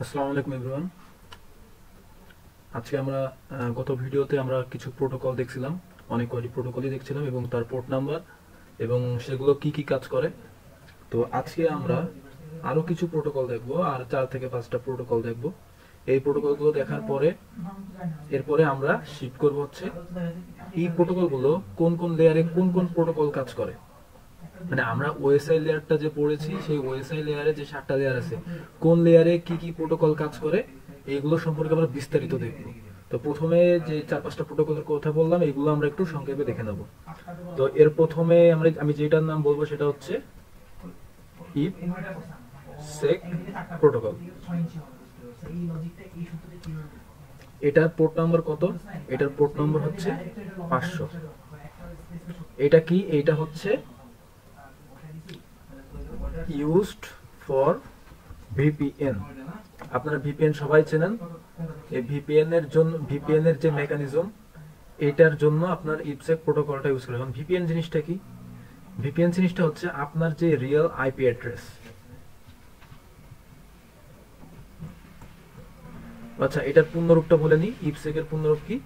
আসসালামু আলাইকুম এভরিওয়ান। আজকে আমরা গত ভিডিওতে আমরা কিছু প্রোটোকল দেখছিলাম, অনেক কয়টি প্রোটোকলই দেখছিলাম এবং তার পোর্ট নাম্বার এবং সেগুলো কি কি কাজ করে। তো আজকে আমরা আরো কিছু প্রোটোকল দেখব, আর 4 থেকে 5টা প্রোটোকল দেখব। এই প্রোটোকলগুলো দেখার পরে এরপরে আমরা শিফট করব হচ্ছে এই প্রোটোকলগুলো কোন কোন লেয়ারে কোন কোন প্রোটোকল কাজ করে। মানে আমরা ওএসআই লেয়ারটা যে পড়েছি, সেই ওএসআই লেয়ারে যে 7টা লেয়ার আছে, কোন লেয়ারে কি কি প্রোটোকল কাজ করে এইগুলো সম্পর্কে আমরা বিস্তারিত দেখব। তো প্রথমে যে 4-5টা প্রোটোকলের কথা বললাম, এগুলো আমরা একটু সংক্ষেপে দেখে নেব। তো এর প্রথমে আমি যেটার নাম বলবো সেটা হচ্ছে ইফ সেক প্রোটোকল। এটার পোর্ট নাম্বার কত? এটার পোর্ট নাম্বার হচ্ছে 500। এটা কি? এটা হচ্ছে ইউজড ফর ভিপিএন। আপনারা ভিপিএন সবাই চেনেন। এই ভিপিএন এর যে মেকানিজম, এটার জন্য আপনার ইপসেক প্রোটোকলটা ইউজ করে। এখন ভিপিএন জিনিসটা কি? ভিপিএন জিনিসটা হচ্ছে আপনার যে রিয়েল আইপি অ্যাড্রেস। আচ্ছা, এটার পূর্ণরূপটা বলে নি। ইপসেক এর পূর্ণরূপ কি?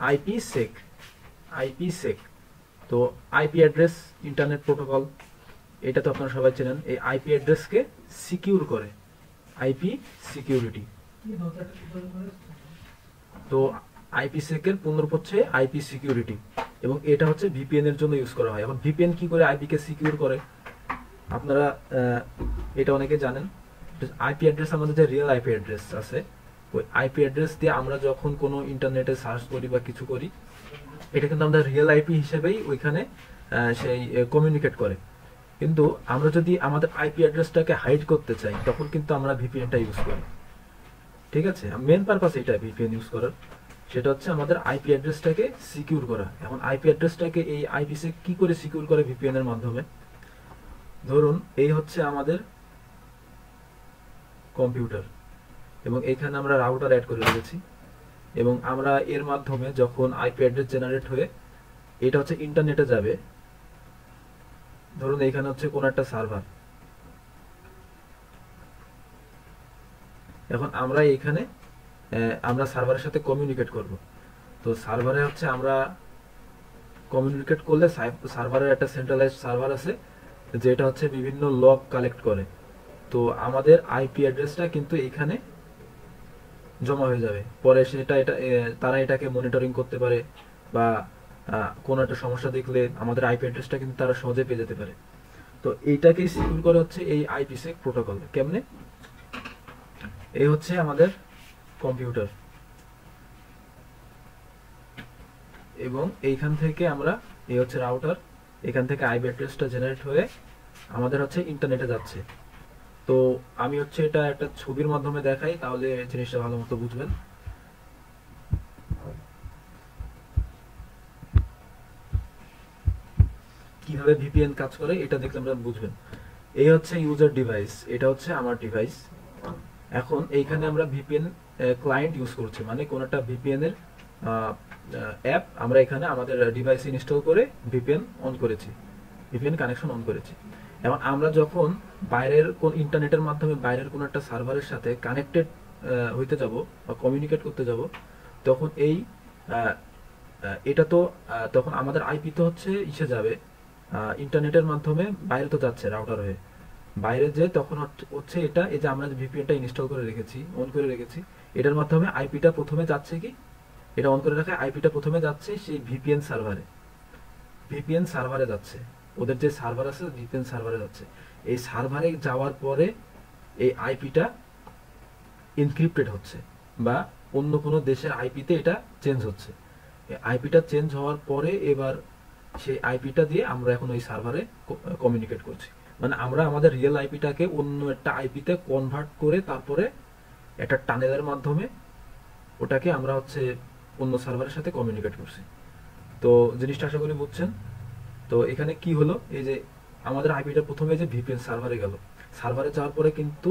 আইপি সেক। আইপি সেক। তো আইপি অ্যাড্রেস ইন্টারনেট প্রোটোকল, এটা তো আপনারা সবাই চেনেন। এই আইপি অ্যাড্রেসকে সিকিউর করে, আইপি সিকিউরিটি। তো আইপি সেকের পূর্ণরূপ হচ্ছে আইপি সিকিউরিটি, এবং এটা হচ্ছে ভিপিএন এর জন্য ইউজ করা হয়। এখন ভিপিএন কি করে আইপি কে সিকিউর করে? আপনারা এটা অনেকে জানেন। আইপি অ্যাড্রেস, আমাদের যে রিয়েল আইপি অ্যাড্রেস আছে, ওই আইপি অ্যাড্রেস দিয়ে আমরা যখন কোনো ইন্টারনেটে সার্চ করি বা কিছু করি, এটা কিন্তু আমাদের রিয়েল আইপি হিসেবেই ওইখানে সেই কমিউনিকেট করে। কিন্তু আমরা যদি আমাদের আইপি অ্যাড্রেসটাকে হাইড করতে চাই, তখন কিন্তু আমরা ভিপিএনটা ইউজ করি। ঠিক আছে, মেন পারপাস এটা ভিপিএন ইউজ করার, সেটা হচ্ছে আমাদের আইপি অ্যাড্রেসটাকে সিকিউর করা। এখন আইপি অ্যাড্রেসটাকে এই আইপিসে কি করে সিকিউর করে? ভিপিএন এর মাধ্যমে। ধরুন এই হচ্ছে আমাদের কম্পিউটার, এবং এখানে আমরা রাউটার অ্যাড করে রেখেছি, এবং আমরা এর মাধ্যমে যখন আইপি অ্যাড্রেস জেনারেট হয়ে এটা হচ্ছে ইন্টারনেটে যাবে, ধরুন এখানে হচ্ছে কোন একটা সার্ভার। এখন আমরা এখানে আমরা সার্ভারের সাথে কমিউনিকেট করব। তো সার্ভারে হচ্ছে আমরা কমিউনিকেট করলে সার্ভারের একটা সেন্ট্রালাইজড সার্ভার আছে, যেটা হচ্ছে বিভিন্ন লগ কালেক্ট করে। তো আমাদের আইপি অ্যাড্রেসটা কিন্তু এখানে জমা হয়ে যাবে। পরে তারা এটাকে মনিটরিং করতে পারে, বা কোনো একটা সমস্যা দেখলে আমাদের আইপি অ্যাড্রেসটা কিন্তু তারা সহজে পেয়ে যেতে পারে। তো এইটাকেই সিকিউর করে হচ্ছে এই আইপিসেক প্রোটোকল। কেমনে? এই হচ্ছে আমাদের কম্পিউটার, এবং এইখান থেকে আমরা, এই হচ্ছে রাউটার, এখান থেকে আইপি অ্যাড্রেসটা জেনারেট হয়ে আমাদের হচ্ছে ইন্টারনেটে যাচ্ছে। তো আমি হচ্ছে এটা একটা ছবির মাধ্যমে দেখাই, তাহলে জিনিসটা ভালো মতো বুঝবেন। কিভাবে ভিপিএন কাজ করে এটা দেখলে আমরা বুঝবেন। এই হচ্ছে ইউজার ডিভাইস, এটা হচ্ছে আমার ডিভাইস। এখন এইখানে আমরা ভিপিএন ক্লায়েন্ট ইউজ করছি, মানে কোন একটা ভিপিএন এর অ্যাপ আমরা এখানে আমাদের ডিভাইসে ইনস্টল করে ভিপিএন অন করেছি, ভিপিএন কানেকশন অন করেছি। এবং আমরা যখন বাইরের কোন ইন্টারনেটের মাধ্যমে বাইরের কোন একটা সার্ভারের সাথে কানেক্টেড হইতে যাব বা কমিউনিকেট করতে যাব, তখন এটা তো তখন আমাদের আইপি তো হচ্ছে ইসে যাবে, ইন্টারনেটের মাধ্যমে বাইরে তো যাচ্ছে রাউটার হয়ে। বাইরে যে তখন হচ্ছে এটা, এই যে আমরা যে ভিপিএনটা ইনস্টল করে রেখেছি, অন করে রেখেছি, এটার মাধ্যমে আইপিটা প্রথমে যাচ্ছে কি, এটা অন করে রাখা আইপিটা প্রথমে যাচ্ছে সেই ভিপিএন সার্ভারে। ভিপিএন সার্ভারে যাচ্ছে, ওদের যে সার্ভার আছে ভিপিএন সার্ভারে যাচ্ছে। এই সার্ভারে যাওয়ার পরে এই আইপিটা এনক্রিপ্টেড হচ্ছে, বা অন্য কোনো দেশের আইপিতে এটা চেঞ্জ হচ্ছে। আইপিটা চেঞ্জ হওয়ার পরে এবার সেই আইপিটা দিয়ে আমরা এখন ওই সার্ভারে কমিউনিকেট করছি। মানে আমরা আমাদের রিয়েল আইপিটাকে অন্য একটা আইপিতে কনভার্ট করে তারপরে একটা টানেলের মাধ্যমে ওটাকে আমরা হচ্ছে অন্য সার্ভারের সাথে কমিউনিকেট করছি। তো জিনিসটা আশা করি বুঝছেন। তো এখানে কি হলো, এই যে আমাদের আইপিটা প্রথমে যে ভিপিএন সার্ভারে গেল, সার্ভারে যাওয়ার পরে কিন্তু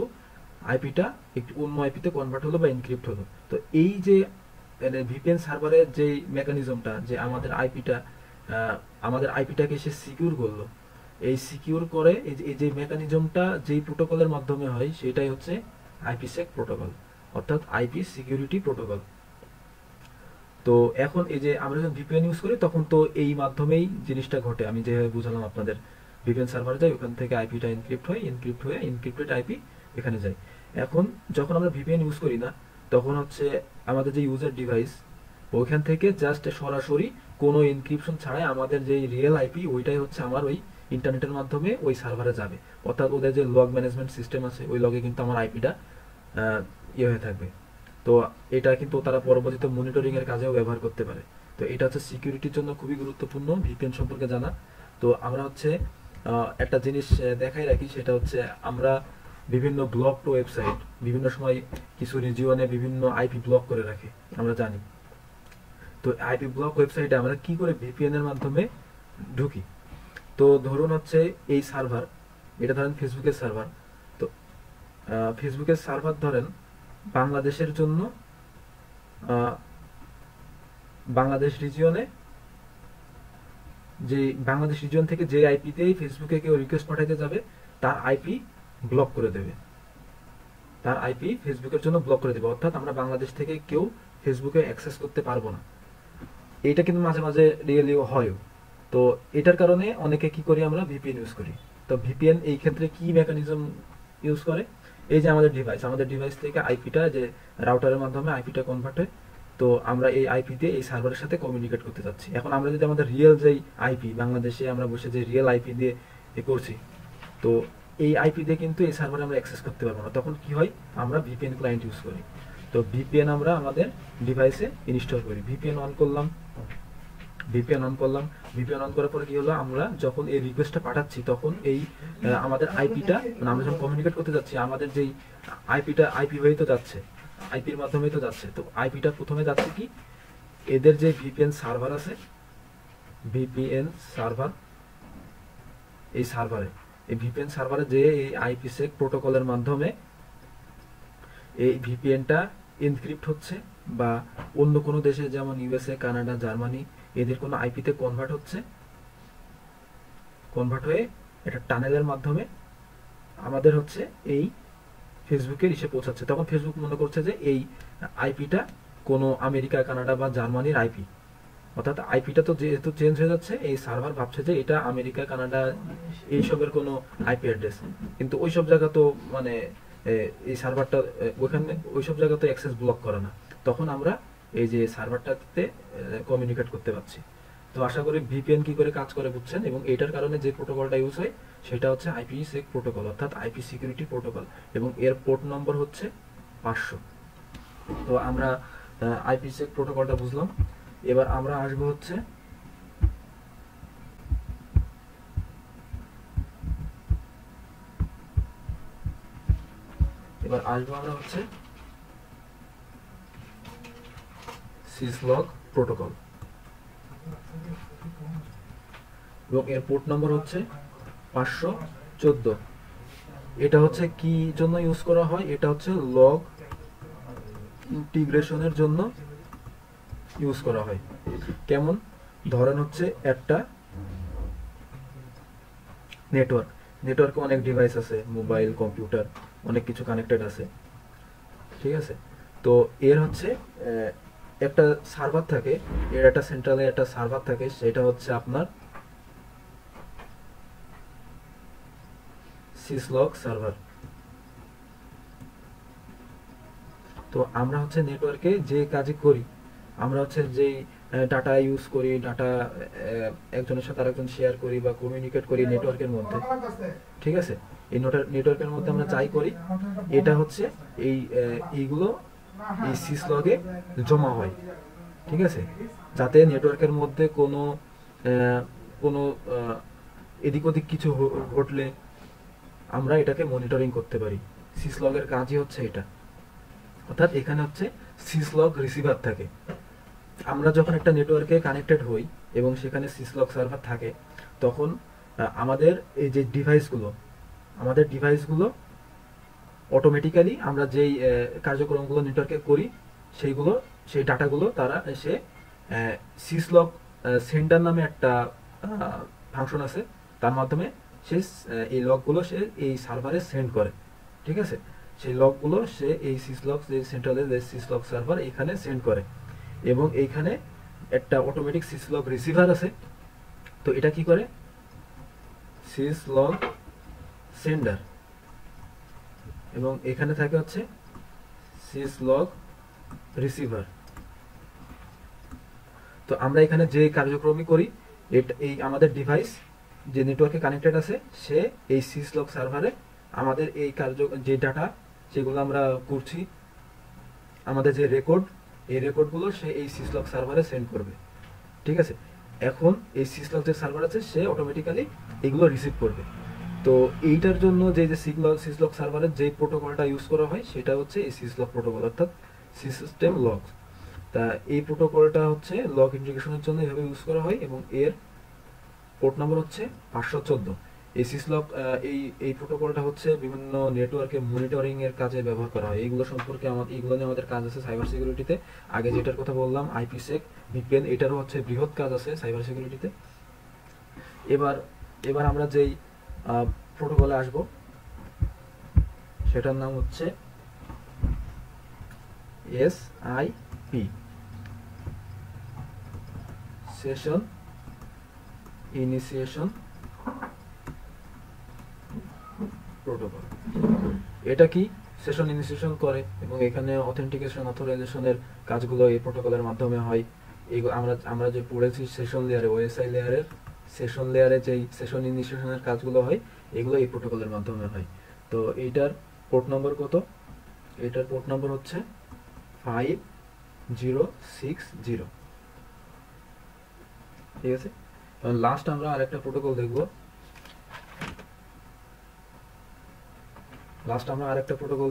আইপিটা একটু অন্য আইপিতে কনভার্ট হলো বা এনক্রিপ্ট হলো। তো এই যে ভিপিএন সার্ভারের যে মেকানিজমটা, যে আমাদের আইপিটাকে সে সিকিউর করলো, এই সিকিউর করে এই যে মেকানিজমটা যেই প্রোটোকলের মাধ্যমে হয় সেটাই হচ্ছে আইপিসেক প্রোটোকল, অর্থাৎ আইপি সিকিউরিটি প্রোটোকল। তো এখন এই যে আমরা যখন ভিপিএন ইউজ করি তখন তো এই মাধ্যমেই জিনিসটা ঘটে, আমি যেভাবে বুঝালাম আপনাদের। ভিপিএন সার্ভারে যায়, ওখান থেকে আইপিটা এনক্রিপ্ট হয়ে এনক্রিপ্টেড আইপি এখানে যায়। এখন যখন আমরা ভিপিএন ইউজ করি না, তখন হচ্ছে আমাদের যে ইউজার ডিভাইস ওইখান থেকে জাস্ট সরাসরি কোনো এনক্রিপশন ছাড়াই আমাদের যে রিয়েল আইপি ওইটাই হচ্ছে আমার ওই ইন্টারনেটের মাধ্যমে ওই সার্ভারে যাবে। অর্থাৎ ওদের যে লগ ম্যানেজমেন্ট সিস্টেম আছে ওই লগে কিন্তু আমার আইপিটা ইয়ে হয়ে থাকবে। তো এটা কিন্তু তারা পরবর্তীতে মনিটরিং এর কাজেও ব্যবহার করতে পারে। তো এটা হচ্ছে সিকিউরিটির জন্য খুবই গুরুত্বপূর্ণ ভিপিএন সম্পর্কে জানা। তো আমরা হচ্ছে একটা জিনিস দেখাই রাখি, সেটা হচ্ছে আমরা বিভিন্ন ব্লক টু ওয়েবসাইট বিভিন্ন সময় কিছু রিজিওনে বিভিন্ন আইপি ব্লক করে রাখে, আমরা জানি। তো আইপি ব্লক ওয়েবসাইটে আমরা কি করে ভিপিএন এর মাধ্যমে ঢুকি। তো ধরুন হচ্ছে এই সার্ভার, এটা ধরেন ফেসবুকের সার্ভার। তো ফেসবুকের সার্ভার ধরেন বাংলাদেশের জন্য বাংলাদেশ রিজিয়নে, যে বাংলাদেশ রিজিয়ন থেকে যে আইপিতে ফেসবুকে কেউ রিকোয়েস্ট পাঠাইতে যাবে তার আইপি ব্লক করে দেবে, তার আইপি ফেসবুকের জন্য ব্লক করে দেবে। অর্থাৎ আমরা বাংলাদেশ থেকে কেউ ফেসবুকে অ্যাক্সেস করতে পারবো না। এটা কিন্তু মাঝে মাঝে রিয়েলিও হয়। তো এটার কারণে অনেকে কি করি, আমরা ভিপিএন ইউজ করি। তো ভিপিএন এই ক্ষেত্রে কি মেকানিজম ইউজ করে, এই যে আমাদের ডিভাইস থেকে আইপিটা যে রাউটারের মাধ্যমে আইপিটা কনভার্ট হয়, তো আমরা এই আইপি দিয়ে এই সার্ভারের সাথে কমিউনিকেট করতে যাচ্ছি। এখন আমরা যদি আমাদের রিয়েল যেই আইপি বাংলাদেশে আমরা বসে যে রিয়েল আইপি দিয়ে করছি, তো এই আইপি দিয়ে কিন্তু এই সার্ভারে আমরা অ্যাক্সেস করতে পারবো না। তখন কি হয়, আমরা ভিপিএন ক্লায়েন্ট ইউজ করি। তো ভিপিএন আমরা আমাদের ডিভাইসে ইনস্টল করি। ভিপিএন অন করলাম, ভিপিএন অন করার পরে কি হলো, আমরা যখন এই রিকোয়েস্টটা পাঠাচ্ছি তখন এই আমাদের আইপিটা, মানে আমরা যখন কমিউনিকেট করতে যাচ্ছি আমাদের যেই আইপি হয়েই তো যাচ্ছে, আইপির মাধ্যমেই তো যাচ্ছে। তো আইপিটা প্রথমে যাচ্ছে কি, এদের যে ভিপিএন সার্ভার আছে, ভিপিএন সার্ভার, এই ভিপিএন সার্ভারে যে এই আইপিসেক প্রোটোকলের মাধ্যমে এই ভিপিএনটা এনক্রিপ্ট হচ্ছে, বা অন্য কোনো দেশে যেমন ইউএসএ, কানাডা, জার্মানি এদের কোনো আইপিতে কনভার্ট হয়ে এটা টানেলের মাধ্যমে আমাদের হচ্ছে এই ফেসবুকের এসে পৌঁছাচ্ছে। তখন ফেসবুক মনে করছে যে এই আইপিটা কোনো আমেরিকা, কানাডা বা জার্মানির আইপি। অর্থাৎ আইপিটা তো যেহেতু চেঞ্জ হয়ে যাচ্ছে, এই সার্ভার ভাবছে যে এটা আমেরিকা, কানাডা এইসবের কোনো আইপি অ্যাড্রেস। কিন্তু ওইসব জায়গা তো মানে এই সার্ভারটা ওইখানে ওইসব জায়গা তো অ্যাক্সেস ব্লক করে না। তখন আমরা এই যে সার্ভারটাতে কমিউনিকেট করতে পারছি। তো আশা করি ভিপিএন কি করে কাজ করে বুঝছেন, এবং এটার কারণে যে প্রোটোকলটা ইউজ হয় সেটা হচ্ছে আইপিসেক প্রোটোকল, অর্থাৎ আইপি সিকিউরিটি প্রোটোকল, এবং এর পোর্ট নম্বর হচ্ছে 500। তো আমরা আইপিসেক প্রোটোকলটা বুঝলাম। এবার আমরা আসবো হচ্ছে আমরা হচ্ছে সিসলগ প্রোটোকল, এবং এর পোর্ট নম্বর হচ্ছে 514। এটা হচ্ছে কি জন্য ইউজ করা হয়, এটা হচ্ছে লগ ইন্টিগ্রেশনের জন্য ইউজ করা হয়। কেমন, ধরেন হচ্ছে একটা নেটওয়ার্কে অনেক ডিভাইস আছে, মোবাইল, কম্পিউটার, অনেক কিছু কানেক্টেড আছে, ঠিক আছে। তো এর হচ্ছে একটা সার্ভার থাকে, এর একটা সেন্ট্রালে একটা সার্ভার থাকে, সেটা হচ্ছে আপনার সিসলগ সার্ভার। তো আমরা হচ্ছে নেটওয়ার্কে যে কাজই করি, আমরা হচ্ছে যেই ডাটা ইউজ করি, ডাটা একজনের সাথে আরেকজন শেয়ার করি বা কমিউনিকেট করি নেটওয়ার্কের মধ্যে, ঠিক আছে। এই নেটওয়ার্কের মধ্যে আমরা যাই করি, এটা হচ্ছে এইগুলো এই সিসলগে জমা হয়, ঠিক আছে, যাতে নেটওয়ার্কের মধ্যে কোনো কোনো এদিক ওদিক কিছু ঘটলে আমরা এটাকে মনিটরিং করতে পারি। সিসলগের কাজই হচ্ছে এটা। অর্থাৎ এখানে হচ্ছে সিসলগ রিসিভার থাকে। আমরা যখন একটা নেটওয়ার্কে কানেক্টেড হই এবং সেখানে সিসলগ সার্ভার থাকে, তখন আমাদের এই যে ডিভাইসগুলো অটোমেটিক্যালি আমরা যেই কার্যক্রমগুলো নেটওয়ার্কে করি সেই ডাটাগুলো তারা এসে সিসলগ সেন্ডার নামে একটা ফাংশন আছে, তার মাধ্যমে সে এই লগগুলো সে এই সার্ভারে সেন্ড করে, ঠিক আছে। সেই লগগুলো সে এই সিসলগ যে সেন্ট্রালের যে সিসলগ সার্ভার এখানে সেন্ড করে, এবং এইখানে একটা অটোমেটিক সিসলগ রিসিভার আছে। তো এটা কি করে, সিসলগ সেন্ডার, এবং এখানে থাকে হচ্ছে সিসলগ রিসিভার। তো আমরা এখানে যে কার্যক্রমই করি, এই আমাদের ডিভাইস যে নেটওয়ার্কে কানেক্টেড আছে সে এই সিসলগ সার্ভারে আমাদের এই যে ডাটা যেগুলো আমরা করছি, আমাদের যে রেকর্ড, এই রেকর্ডগুলো সে এই সিসলগ সার্ভারে সেন্ড করবে, ঠিক আছে। এখন এই সিসলগ যে সার্ভার আছে সে অটোমেটিক্যালি এগুলো রিসিভ করবে। তো এইটার জন্য যে সিসলগ সার্ভারের যে প্রোটোকলটা ইউজ করা হয় সেটা হচ্ছে এই সিসলগ প্রোটোকল, অর্থাৎ সিস্টেম লগ। তা এই প্রোটোকলটা হচ্ছে লগ ইন্টিগ্রেশনের জন্য এভাবে ইউজ করা হয়, এবং এর পোর্ট নাম্বার হচ্ছে 514। এই সিসলগ এই প্রোটোকলটা হচ্ছে বিভিন্ন নেটওয়ার্কে মনিটরিং এর কাজে ব্যবহার করা হয়। এইগুলো সম্পর্কে এইগুলো নিয়ে আমাদের কাজ আছে সাইবার সিকিউরিটিতে। আগে যেটার কথা বললাম আইপিসেক, ভিপিএন, এটারও হচ্ছে বৃহৎ কাজ আছে সাইবার সিকিউরিটিতে। এবার আমরা যেই প্রোটোকলে আসব সেটার নাম হচ্ছে এসআইপি, সেশন ইনিশিয়েশন প্রোটোকল। এটা কি সেশন ইনিশিয়েশন করে, এবং এখানে অথেন্টিকেশন অথরাইজেশনের কাজগুলো এই প্রোটোকলের মাধ্যমে হয়। এইগুলো আমরা যে পড়েছি সেশন লেয়ারে, ওএসআই লেয়ারের সেশন লেয়ারে যেই সেশন ইনিশিয়েশনের কাজগুলো হয় এগুলো এই প্রোটোকলের মাধ্যমে হয়। তো এইটার পোর্ট নম্বর কত, এটার পোর্ট নম্বর হচ্ছে 5060, ঠিক আছে। লাস্ট আমরা আরেকটা প্রোটোকল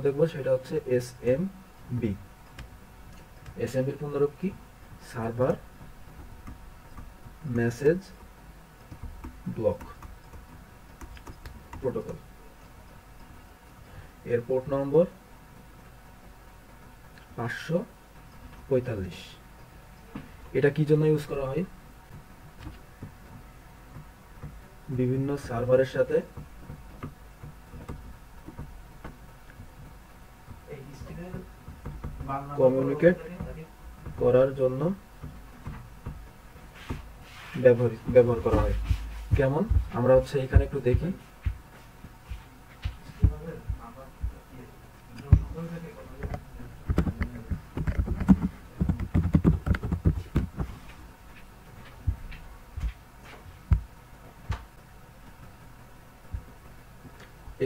দেখব, সেটা হচ্ছে এসএমবি। এসএমবির পুনরূপ কি, সার্ভার মেসেজ ব্লক প্রোটোকল। এর পোর্ট নম্বর 545। এটা কি জন্য ইউজ করা হয়, বিভিন্ন সার্ভারের সাথে কমিউনিকেট করার জন্য ব্যবহার করা হয়। কেমন, আমরা হচ্ছে এখানে একটু দেখি।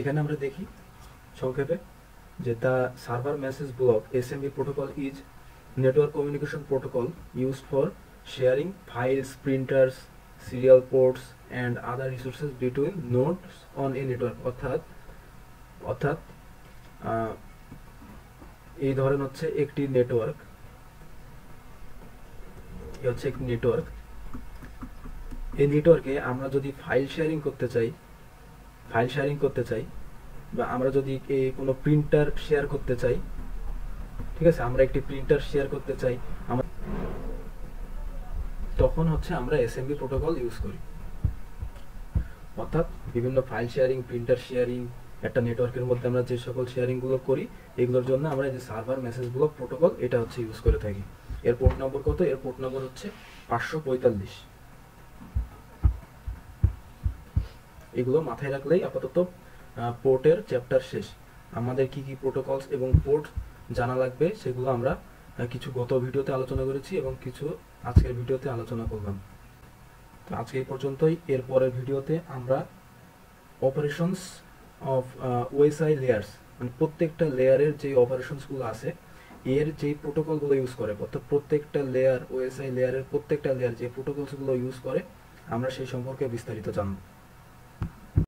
এখানে আমরা দেখি সংক্ষেপে যে the server message block SMB protocol is network communication protocol used for sharing files, printers, serial ports and other resources between nodes on a network। অর্থাৎ এই ধরেন হচ্ছে একটি নেটওয়ার্ক, এই নেটওয়ার্কে আমরা যদি ফাইল শেয়ারিং করতে চাই, বা আমরা যদি কোনো প্রিন্টার শেয়ার করতে চাই, ঠিক আছে, আমরা একটি প্রিন্টার শেয়ার করতে চাই, তখন হচ্ছে আমরা এসএমবি প্রোটোকল ইউজ করি। অর্থাৎ বিভিন্ন ফাইল শেয়ারিং, প্রিন্টার শেয়ারিং, একটা নেটওয়ার্কের মধ্যে আমরা যে সকল শেয়ারিং গুলো করি এগুলোর জন্য আমরা এই যে সার্ভার মেসেজ ব্লক প্রোটোকল এটা হচ্ছে ইউজ করে থাকি। এর পোর্ট নম্বর কত, এর পোর্ট নম্বর হচ্ছে 545। এগুলো মাথায় রাখলেই আপাতত পোর্টের চ্যাপ্টার শেষ। আমাদের কি কি প্রোটোকলস এবং পোর্ট জানা লাগবে সেগুলো আমরা কিছু গত ভিডিওতে আলোচনা করেছি এবং কিছু আজকের ভিডিওতে আলোচনা করলাম। তো আজকে এই পর্যন্তই। এর পরের ভিডিওতে আমরা অপারেশনস অফ ওএসআই লেয়ার্স, মানে প্রত্যেকটা লেয়ারের যে অপারেশনসগুলো আছে এর যে প্রোটোকলগুলো ইউজ করে, অর্থাৎ প্রত্যেকটা লেয়ার, ওএসআই লেয়ারের প্রত্যেকটা লেয়ার যে প্রোটোকলসগুলো ইউজ করে আমরা সেই সম্পর্কে বিস্তারিত জানব।